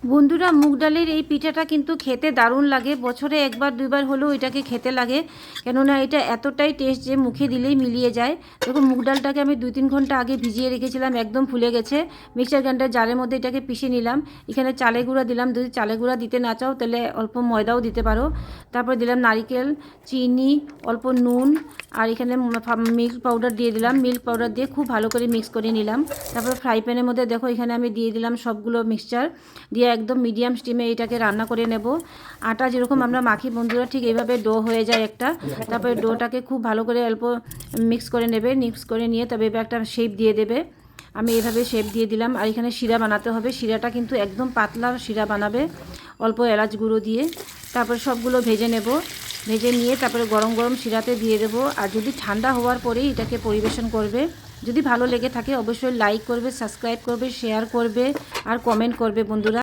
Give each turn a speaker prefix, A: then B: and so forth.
A: বন্ধুরা, মুগ ডালের এই পিঠাটা কিন্তু খেতে দারুণ লাগে। বছরে একবার দুইবার হলেও এটাকে খেতে লাগে, কেননা এটা এতটাই টেস্ট যে মুখে দিলেই মিলিয়ে যায়। দেখুন, মুগ ডালটাকে আমি 2-3 ঘন্টা আগে ভিজিয়ে রেখেছিলাম, একদম ফুলে গেছে। মিক্সার গ্রাইন্ডার জারের মধ্যে এটাকে পিষে নিলাম। এখানে চালের গুঁড়া দিলাম, যদি চালের গুঁড়া দিতে না চাও তাহলে অল্প ময়দাও দিতে পারো। তারপর দিলাম নারিকেল, চিনি, অল্প নুন, আর এখানে মিল্ক পাউডার দিয়ে দিলাম। মিল্ক পাউডার দিয়ে খুব ভালো করে মিক্স করে নিলাম। তারপর ফ্রাই প্যানের মধ্যে দেখো এখানে আমি দিয়ে দিলাম সবগুলো মিক্সচার দিয়ে একদম মিডিয়াম স্টিমে এটাকে রান্না করে নেব। আটা যেরকম আমরা মাখি বন্ধুরা, ঠিক এইভাবে ডো হয়ে যায় একটা। তারপরে ডোটাকে খুব ভালো করে অল্প মিক্স করে নেবে। মিক্স করে নিয়ে তবে এবার একটা শেপ দিয়ে দেবে। আমি এইভাবে শেপ দিয়ে দিলাম। আর এখানে শিরা বানাতে হবে। শিরাটা কিন্তু একদম পাতলা শিরা বানাবে, অল্প এলাচ গুঁড়ো দিয়ে। তারপর সবগুলো ভেজে নেব। ভেজে নিয়ে তারপরে গরম গরম শিরাতে দিয়ে দেবো। আর যদি ঠান্ডা হওয়ার পরেই এটাকে পরিবেশন করবে। যদি ভালো লেগে থাকে অবশ্যই লাইক করবে, সাবস্ক্রাইব করবে, শেয়ার করবে আর কমেন্ট করবে বন্ধুরা।